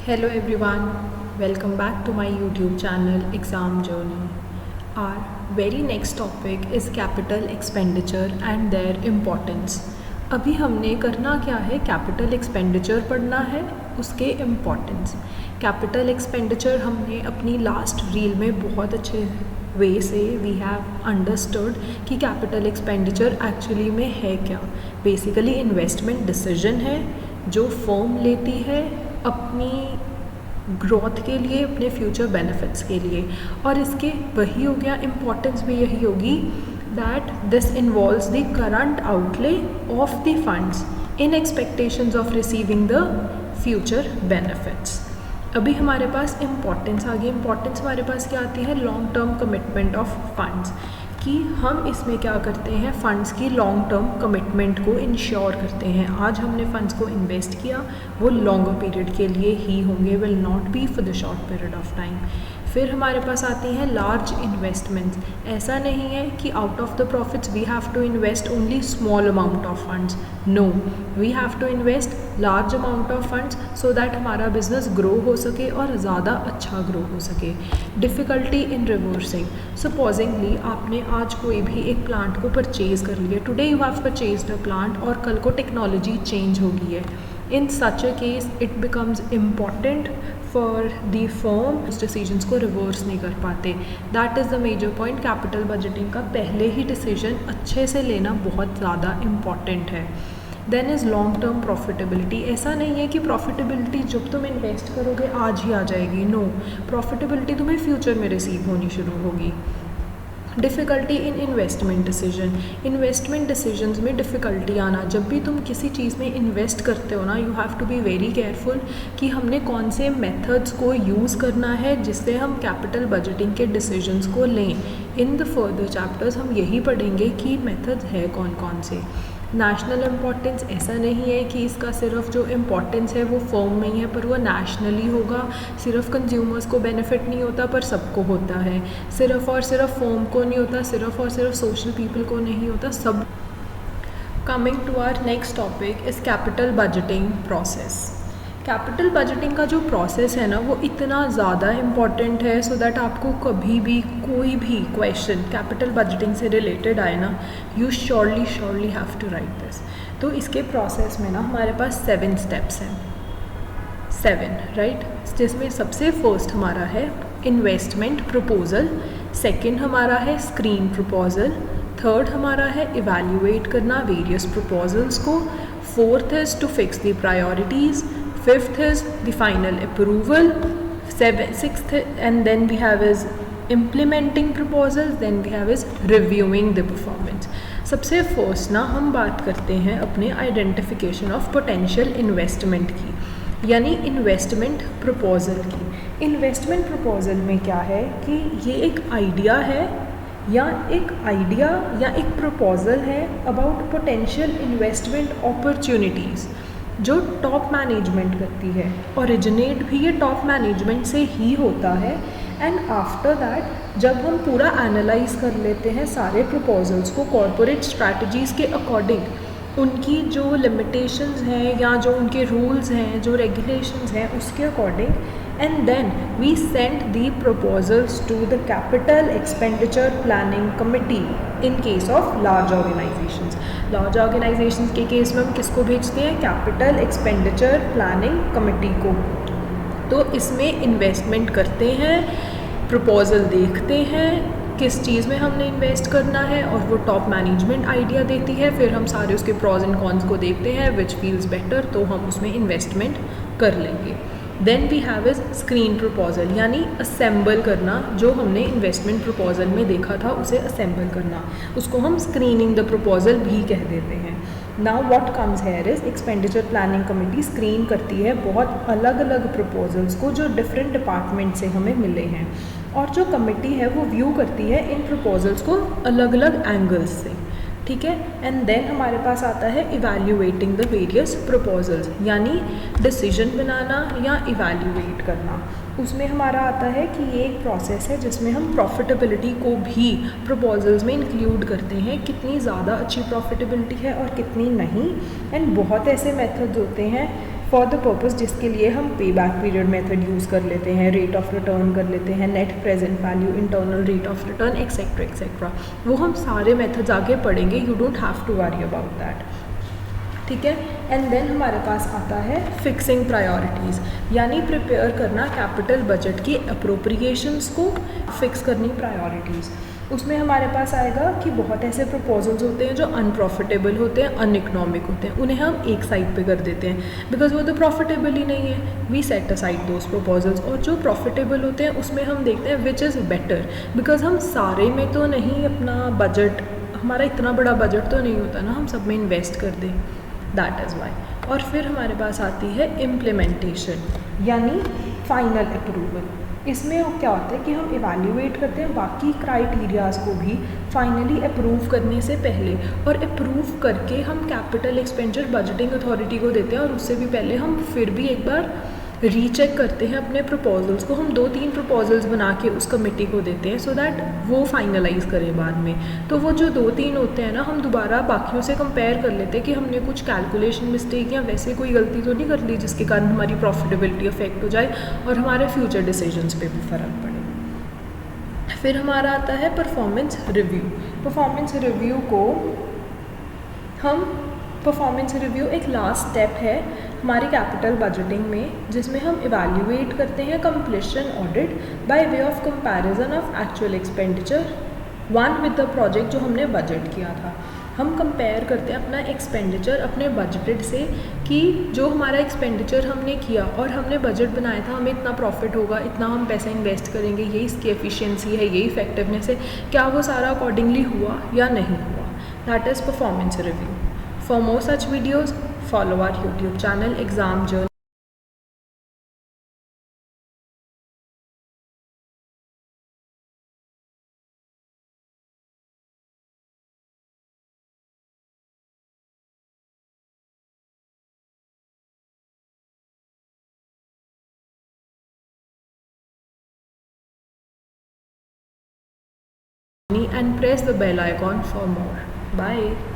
Hello everyone, welcome back to my YouTube channel Exam Journey. Our very next topic is capital expenditure and their importance. अभी हमने करना क्या है, capital expenditure पढ़ना है, उसके इम्पोर्टेंस. कैपिटल एक्सपेंडिचर हमने अपनी लास्ट रील में बहुत अच्छे वे से वी हैव अंडरस्टूड कि कैपिटल एक्सपेंडिचर एक्चुअली में है क्या. बेसिकली इन्वेस्टमेंट डिसीजन है जो फर्म लेती है अपनी ग्रोथ के लिए, अपने फ्यूचर बेनिफिट्स के लिए. और इसके वही हो गया, इम्पोर्टेंस भी यही होगी that this involves the current outlay of the funds in expectations of receiving the future benefits. अभी हमारे पास इम्पोर्टेंस आ गई. इम्पोर्टेंस हमारे पास क्या आती है, long term commitment of funds, कि हम इसमें क्या करते हैं, फ़ंड्स की लॉन्ग टर्म कमिटमेंट को इंश्योर करते हैं. आज हमने फ़ंड्स को इन्वेस्ट किया, वो लॉन्गर पीरियड के लिए ही होंगे, will not be for the short period of time. फिर हमारे पास आती हैं लार्ज इन्वेस्टमेंट्स. ऐसा नहीं है कि out of the profits we have to invest only small amount of funds. No, we have to invest large amount of funds so that हमारा business grow हो सके और ज़्यादा अच्छा ग्रो हो सके. Difficulty in reversing. सपोजिंगली आपने आज कोई भी एक प्लांट को परचेज़ कर लिया, today you have purchased a plant, और कल को टेक्नोलॉजी चेंज हो गई है. In such a case it becomes important for the firm उस डिसीजंस को रिवर्स नहीं कर पाते. That is the major point. Capital budgeting का पहले ही डिसीजन अच्छे से लेना बहुत ज़्यादा इम्पॉर्टेंट है. Then is long term profitability. ऐसा नहीं है कि प्रॉफिटेबिलिटी जब तुम इन्वेस्ट करोगे आज ही आ जाएगी. नो, प्रॉफिटेबिलिटी तुम्हें फ्यूचर में रिसीव होनी शुरू होगी. Difficulty in investment decision. Investment decisions में डिफ़िकल्टी आना. जब भी तुम किसी चीज़ में इन्वेस्ट करते हो ना, you have to be very careful कि हमने कौन से मेथड्स को यूज़ करना है जिससे हम कैपिटल बजटिंग के डिसीजंस को लें. इन द फर्दर चैप्टर्स हम यही पढ़ेंगे कि मेथड्स है कौन कौन से. National importance. ऐसा नहीं है कि इसका सिर्फ जो इम्पॉर्टेंस है वो फर्म में ही है, पर वो नेशनली होगा. सिर्फ कंज्यूमर्स को बेनिफिट नहीं होता पर सबको होता है. सिर्फ और सिर्फ फर्म को नहीं होता, सिर्फ और सिर्फ सोशल पीपल को नहीं होता, सब. Coming to our next topic is capital budgeting process. Capital budgeting का जो प्रोसेस है ना, वो इतना ज़्यादा इम्पॉर्टेंट है सो दैट आपको कभी भी कोई भी क्वेश्चन कैपिटल बजटिंग से रिलेटेड आए ना, you surely have to write this. तो इसके प्रोसेस में ना हमारे पास 7 स्टेप्स हैं. 7 राइट, जिसमें सबसे फर्स्ट हमारा है इन्वेस्टमेंट प्रपोजल. सेकेंड हमारा है स्क्रीन प्रपोजल. थर्ड हमारा है इवैल्यूएट करना वेरियस प्रपोजल्स को. Fourth is to fix the priorities. Fifth is the final approval. Sixth, and then we have is implementing proposals. Then we have is reviewing the performance. सबसे first ना हम बात करते हैं अपने आइडेंटिफिकेशन ऑफ पोटेंशियल इन्वेस्टमेंट की, यानी investment proposal की. इन्वेस्टमेंट प्रपोजल में क्या है कि ये एक आइडिया है या एक प्रपोजल है अबाउट पोटेंशियल इन्वेस्टमेंट अपॉर्चुनिटीज़ जो टॉप मैनेजमेंट करती है. ओरिजिनेट भी ये टॉप मैनेजमेंट से ही होता है. एंड आफ्टर दैट जब हम पूरा एनालाइज कर लेते हैं सारे प्रपोजल्स को कॉरपोरेट स्ट्रैटेजीज़ के अकॉर्डिंग, उनकी जो लिमिटेशंस हैं या जो उनके रूल्स हैं, जो रेगुलेशंस हैं, उसके according, and then we send the proposals to the capital expenditure planning committee in case of large organisations. Large organisations के केस में हम किसको भेजते हैं, कैपिटल एक्सपेंडिचर प्लानिंग कमिटी को. तो इसमें इन्वेस्टमेंट करते हैं, प्रपोजल देखते हैं किस चीज़ में हमने इन्वेस्ट करना है, और वो टॉप मैनेजमेंट आइडिया देती है. फिर हम सारे उसके प्रॉज एंड कॉन्स को देखते हैं, विच फील्स बेटर, तो हम उसमें इन्वेस्टमेंट कर लेंगे. Then we have is screen proposal, यानी असेंबल करना. जो हमने इन्वेस्टमेंट प्रपोजल में देखा था उसे असेंबल करना, उसको हम स्क्रीनिंग द प्रपोजल भी कह देते हैं. Now what comes here is expenditure planning committee screen करती है बहुत अलग अलग प्रपोजल्स को जो डिफरेंट डिपार्टमेंट से हमें मिले हैं, और जो कमेटी है वो व्यू करती है इन प्रपोजल्स को अलग अलग एंगल्स से. ठीक है. एंड देन हमारे पास आता है इवैल्यूएटिंग द वेरियस प्रपोजल्स, यानी डिसीजन बनाना या इवैल्यूएट करना. उसमें हमारा आता है कि ये एक प्रोसेस है जिसमें हम प्रॉफिटेबिलिटी को भी प्रपोजल्स में इंक्लूड करते हैं, कितनी ज़्यादा अच्छी प्रॉफिटेबिलिटी है और कितनी नहीं. एंड बहुत ऐसे मेथड्स होते हैं फॉर द पर्पस जिसके लिए हम पे बैक पीरियड मेथड यूज़ कर लेते हैं, रेट ऑफ रिटर्न कर लेते हैं, net present value, internal rate of return, etcetera etcetera, वो हम सारे मेथड्स आगे पढ़ेंगे. You don't have to worry about that. ठीक है. एंड देन हमारे पास आता है फिक्सिंग प्रायोरिटीज़, यानी प्रिपेयर करना कैपिटल बजट की अप्रोप्रिएशंस को, फिक्स करनी प्रायोरिटीज़. उसमें हमारे पास आएगा कि बहुत ऐसे प्रपोजल्स होते हैं जो अनप्रॉफिटेबल होते हैं, अनइकनॉमिक होते हैं, उन्हें हम एक साइड पे कर देते हैं बिकॉज वो तो प्रॉफिटेबल ही नहीं है. We set aside those proposals. और जो प्रॉफिटेबल होते हैं उसमें हम देखते हैं विच इज़ बेटर, बिकॉज हम सारे में तो नहीं अपना बजट, हमारा इतना बड़ा बजट तो नहीं होता ना हम सब में इन्वेस्ट कर दें. That is why. और फिर हमारे पास आती है इम्प्लीमेंटेशन, यानी फाइनल अप्रूवल. इसमें क्या होता है कि हम इवैल्यूएट करते हैं बाकी क्राइटेरियाज़ को भी फाइनली अप्रूव करने से पहले, और अप्रूव करके हम कैपिटल एक्सपेंडिचर बजटिंग अथॉरिटी को देते हैं. और उससे भी पहले हम फिर भी एक बार रीचेक करते हैं अपने प्रपोजल्स को. हम 2-3 प्रपोजल्स बना के उस कमेटी को देते हैं सो दैट वो फाइनलाइज़ करें बाद में. तो वो जो 2-3 होते हैं ना, हम दोबारा बाकियों से कंपेयर कर लेते हैं कि हमने कुछ कैलकुलेशन मिस्टेक या वैसे कोई गलती तो नहीं कर ली जिसके कारण हमारी प्रॉफिटेबिलिटी अफेक्ट हो जाए और हमारे फ्यूचर डिसीजंस पे भी फ़र्क पड़े. फिर हमारा आता है परफॉर्मेंस रिव्यू. परफॉर्मेंस रिव्यू को हम परफॉर्मेंस रिव्यू एक लास्ट स्टेप है हमारी कैपिटल बजटिंग में, जिसमें हम इवैल्यूएट करते हैं completion audit by way of comparison of actual expenditure one with the project जो हमने बजट किया था. हम कंपेयर करते हैं अपना एक्सपेंडिचर अपने बजटेड से कि जो हमारा एक्सपेंडिचर हमने किया और हमने बजट बनाया था हमें इतना प्रॉफिट होगा, इतना हम पैसा इन्वेस्ट करेंगे, यही इसकी एफिशिएंसी है, यही इफेक्टिवनेस है, क्या वो सारा अकॉर्डिंगली हुआ या नहीं हुआ. That is performance review. For more such videos, follow our YouTube channel Exam Journey. And press the bell icon for more. Bye.